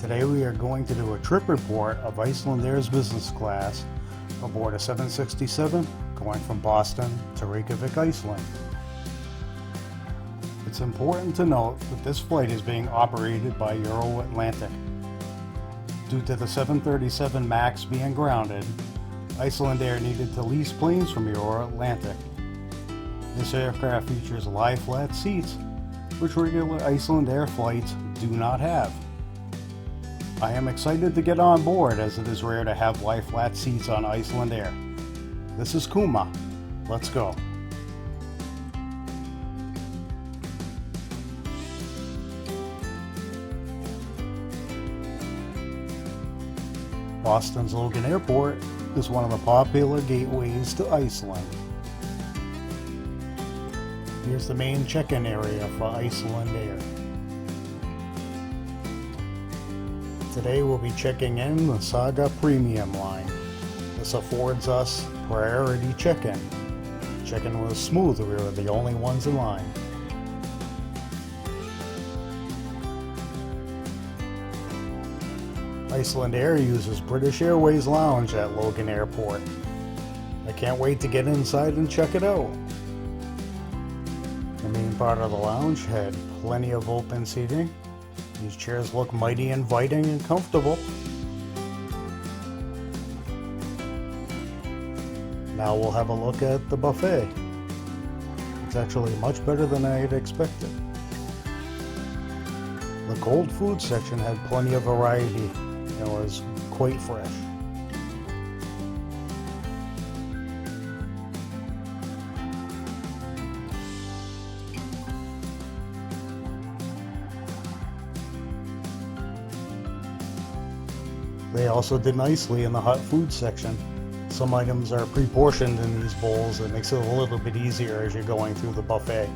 Today we are going to do a trip report of Icelandair's business class aboard a 767 going from Boston to Reykjavik, Iceland. It's important to note that this flight is being operated by euroAtlantic. Due to the 737 MAX being grounded, Icelandair needed to lease planes from euroAtlantic. This aircraft features lie flat seats, which regular Icelandair flights do not have. I am excited to get on board, as it is rare to have lie flat seats on Icelandair. This is Kuma. Let's go. Boston's Logan Airport is one of the popular gateways to Iceland. Here's the main check-in area for Icelandair. Today we'll be checking in the Saga Premium line. This affords us priority check-in. Check-in was smooth, we were the only ones in line. Icelandair uses British Airways Lounge at Logan Airport. I can't wait to get inside and check it out. The main part of the lounge had plenty of open seating. These chairs look mighty inviting and comfortable. Now we'll have a look at the buffet. It's actually much better than I had expected. The cold food section had plenty of variety and was quite fresh. They also did nicely in the hot food section. Some items are pre-portioned in these bowls. It makes it a little bit easier as you're going through the buffet.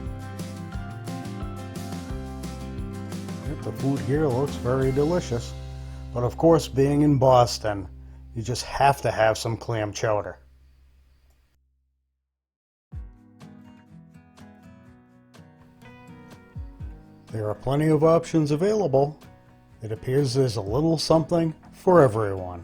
The food here looks very delicious. But of course, being in Boston, you just have to have some clam chowder. There are plenty of options available. It appears there's a little something for everyone.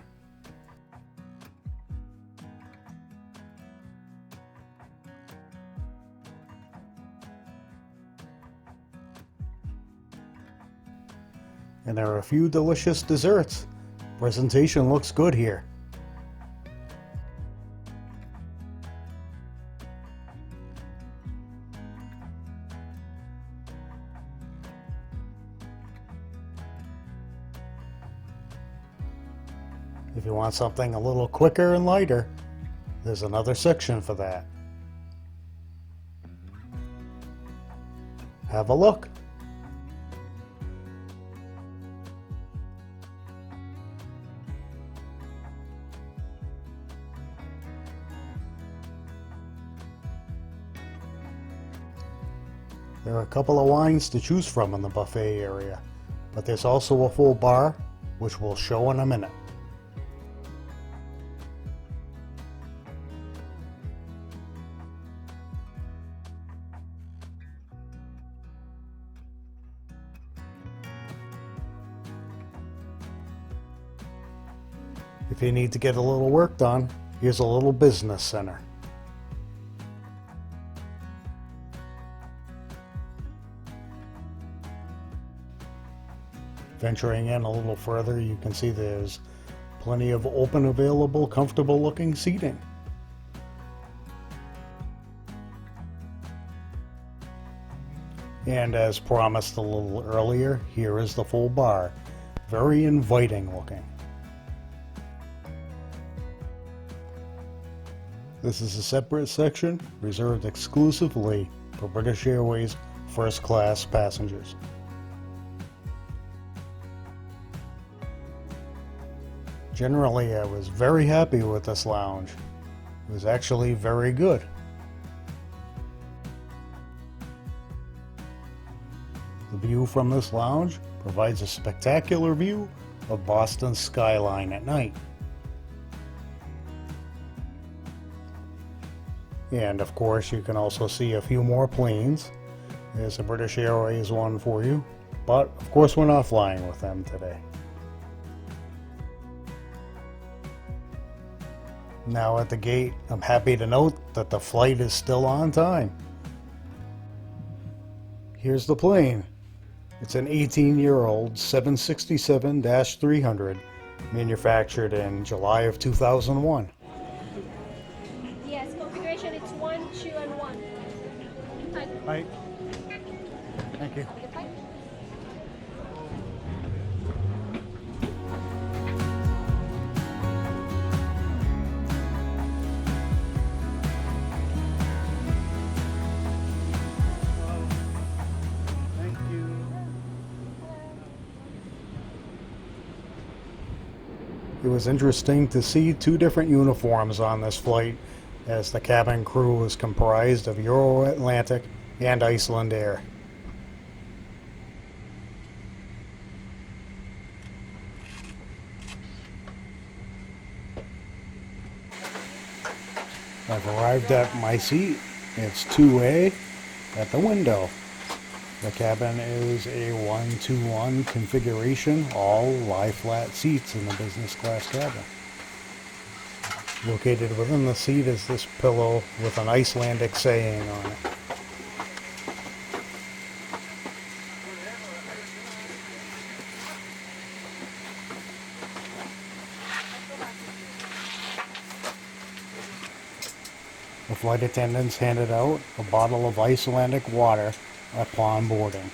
And there are a few delicious desserts. Presentation looks good here. If you want something a little quicker and lighter, there's another section for that. Have a look. There are a couple of wines to choose from in the buffet area, but there's also a full bar, which we'll show in a minute. If you need to get a little work done, here's a little business center. Venturing in a little further, you can see there's plenty of open, available, comfortable looking seating. And as promised a little earlier, here is the full bar. Very inviting looking. This is a separate section reserved exclusively for British Airways first class passengers. Generally, I was very happy with this lounge. It was actually very good. The view from this lounge provides a spectacular view of Boston's skyline at night. And of course, you can also see a few more planes. There's a British Airways one for you, but of course we're not flying with them today. Now at the gate, I'm happy to note that the flight is still on time. Here's the plane. It's an 18-year-old 767-300, manufactured in July of 2001. Yes, configuration it's 1, 2, and 1. Hi. Thank you. Thank you. It was interesting to see two different uniforms on this flight, as the cabin crew was comprised of euroAtlantic and Icelandair. I've arrived at my seat. It's 2A at the window. The cabin is a 1-2-1 configuration, all lie flat seats in the business class cabin. Located within the seat is this pillow with an Icelandic saying on it. The flight attendants handed out a bottle of Icelandic water upon boarding.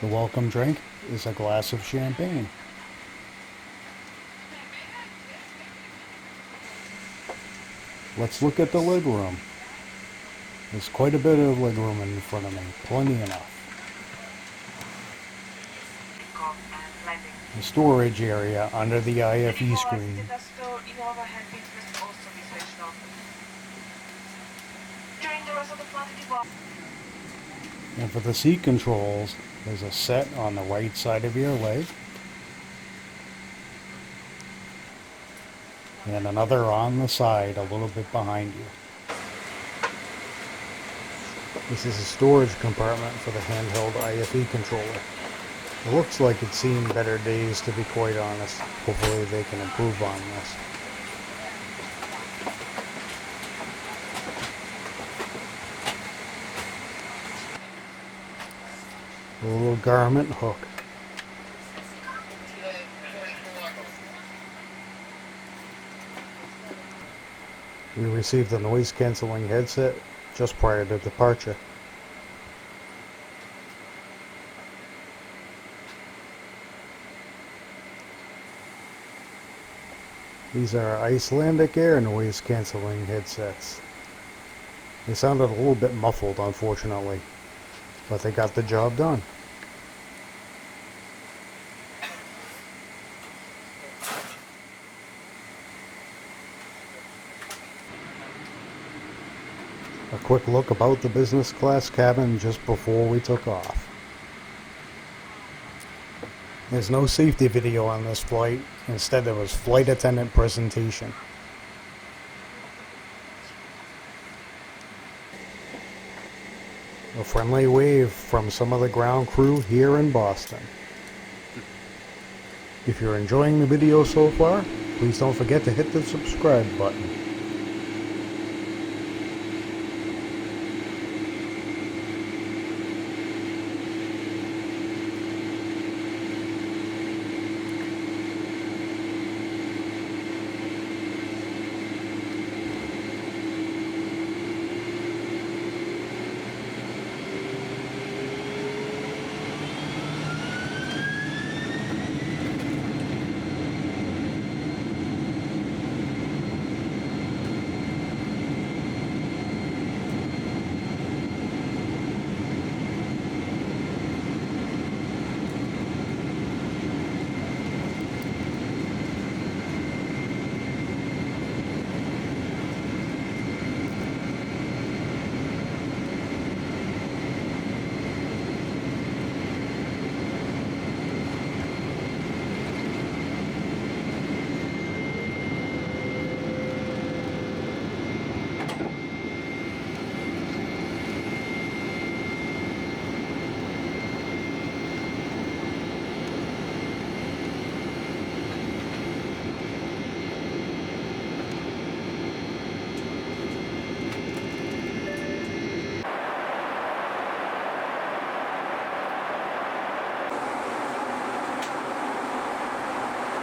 The welcome drink is a glass of champagne. Let's look at the legroom. There's quite a bit of legroom in front of me, plenty enough. The storage area under the IFE screen. And for the seat controls, there's a set on the right side of your leg, and another on the side a little bit behind you. This is a storage compartment for the handheld IFE controller. It looks like it's seen better days, to be quite honest. Hopefully they can improve on this. A little garment hook. We received a noise cancelling headset just prior to departure. These are Icelandair noise cancelling headsets. They sounded a little bit muffled, unfortunately, but they got the job done. A quick look about the business class cabin just before we took off. There's no safety video on this flight. Instead, there was flight attendant presentation. A friendly wave from some of the ground crew here in Boston. If you're enjoying the video so far, please don't forget to hit the subscribe button.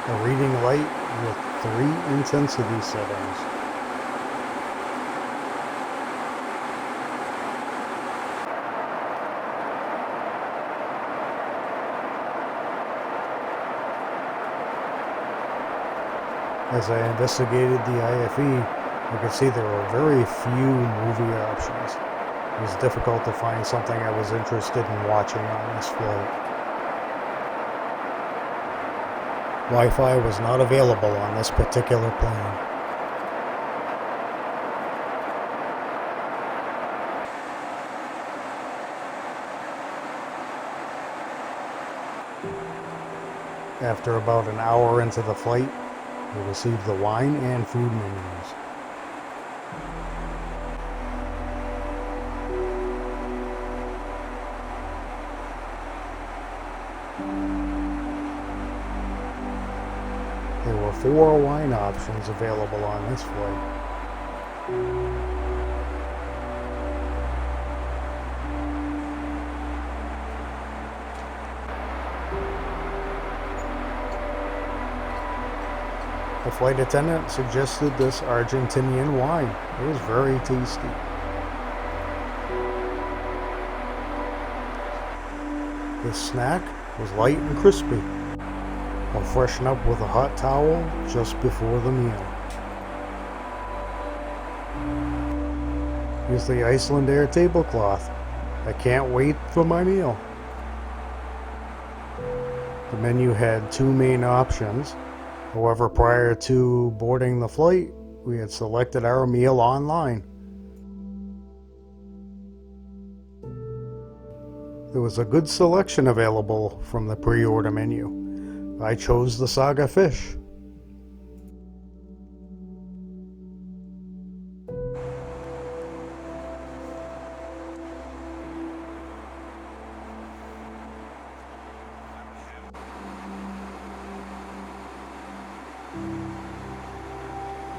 A reading light with 3 intensity settings. As I investigated the IFE, I could see there were very few movie options. It was difficult to find something I was interested in watching on this flight. Wi-Fi was not available on this particular plane. After about an hour into the flight, we received the wine and food menus. There were 4 wine options available on this flight. The flight attendant suggested this Argentinian wine. It was very tasty. This snack was light and crispy. I'll freshen up with a hot towel just before the meal. Here's the Icelandair tablecloth. I can't wait for my meal. The menu had 2 main options. However, prior to boarding the flight, we had selected our meal online. There was a good selection available from the pre-order menu. I chose the saga fish.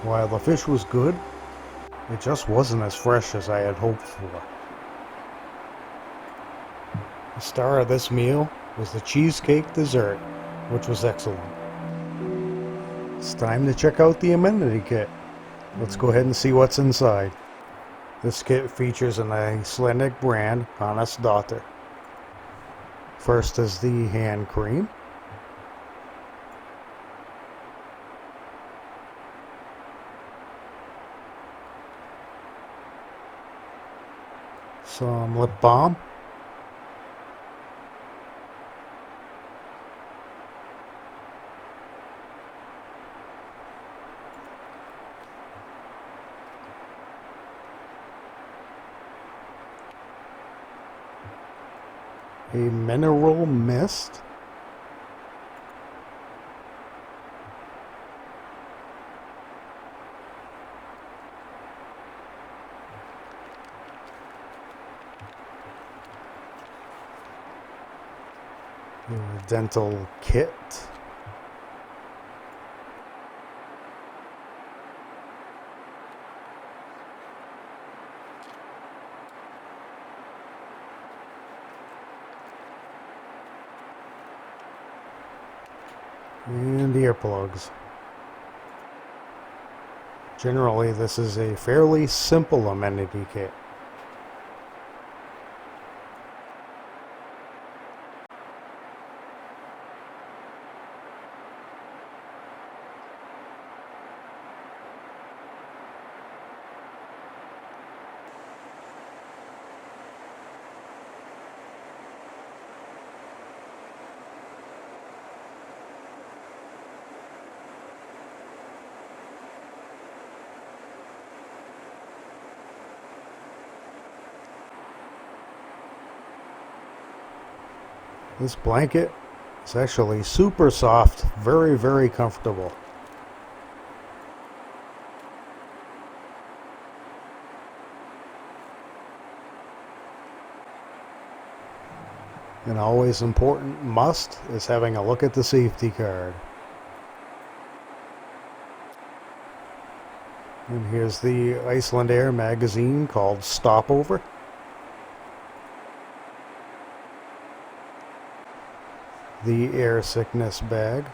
While the fish was good, it just wasn't as fresh as I had hoped for. The star of this meal was the cheesecake dessert, which was excellent. It's time to check out the Amenity Kit. Let's go ahead and see what's inside. This kit features an Icelandic brand, Honest Daughter. First is the hand cream. Some lip balm. A mineral mist. A dental kit. And earplugs. Generally, this is a fairly simple amenity kit. This blanket is actually super soft, very, very comfortable. An always important must is having a look at the safety card. And here's the Icelandair magazine called Stopover. The air sickness bag.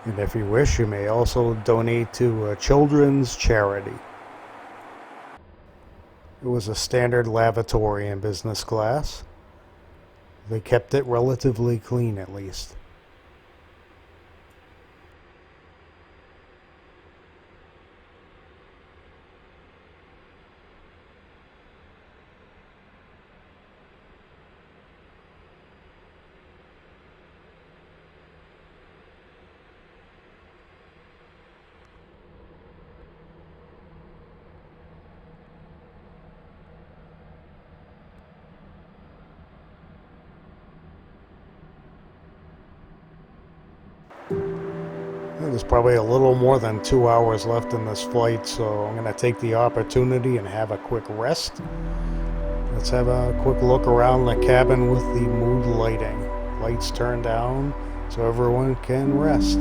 And if you wish, you may also donate to a children's charity. It was a standard lavatory in business class. They kept it relatively clean, at least. There's probably a little more than 2 hours left in this flight, so I'm going to take the opportunity and have a quick rest. Let's have a quick look around the cabin with the mood lighting. Lights turned down so everyone can rest.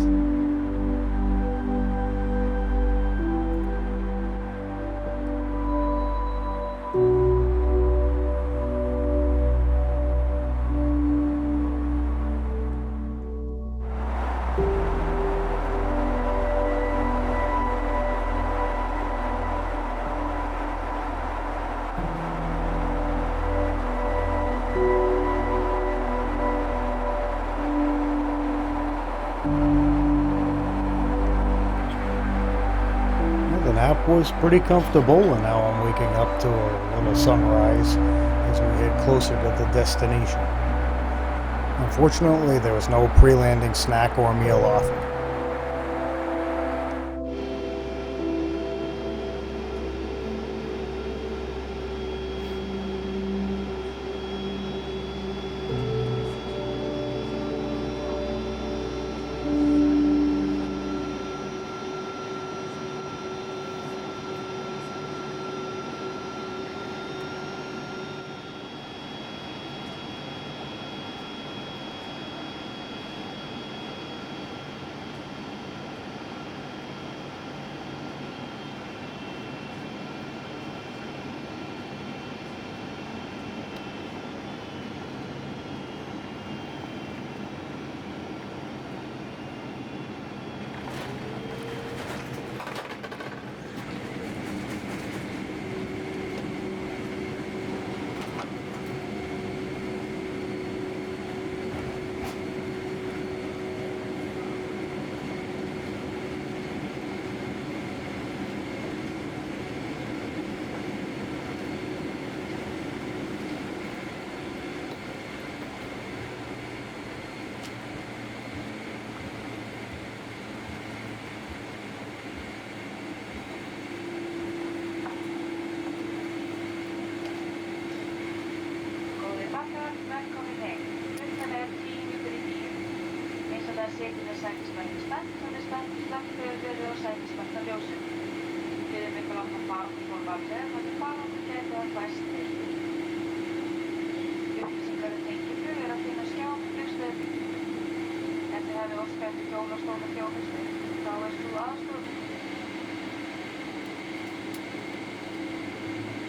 The nap was pretty comfortable, and now I'm waking up to a little sunrise as we head closer to the destination. Unfortunately, there was no pre-landing snack or meal offered.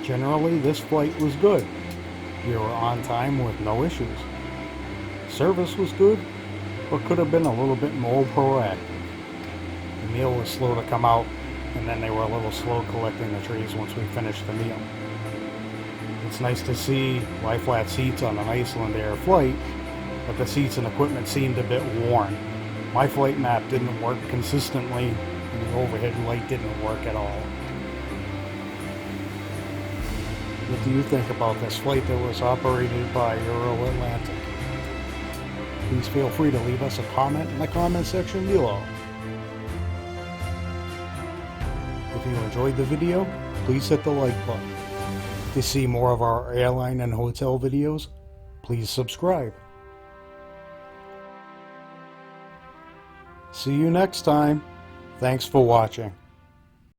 Generally, this flight was good. We were on time with no issues. Service was good, but could have been a little bit more proactive. The meal was slow to come out, and then they were a little slow collecting the trays once we finished the meal. It's nice to see lie-flat seats on an Icelandair flight, but the seats and equipment seemed a bit worn. My flight map didn't work consistently, and the overhead light didn't work at all. What do you think about this flight that was operated by euroAtlantic? Please feel free to leave us a comment in the comment section below. If you enjoyed the video, please hit the like button. To see more of our airline and hotel videos, please subscribe. See you next time. Thanks for watching.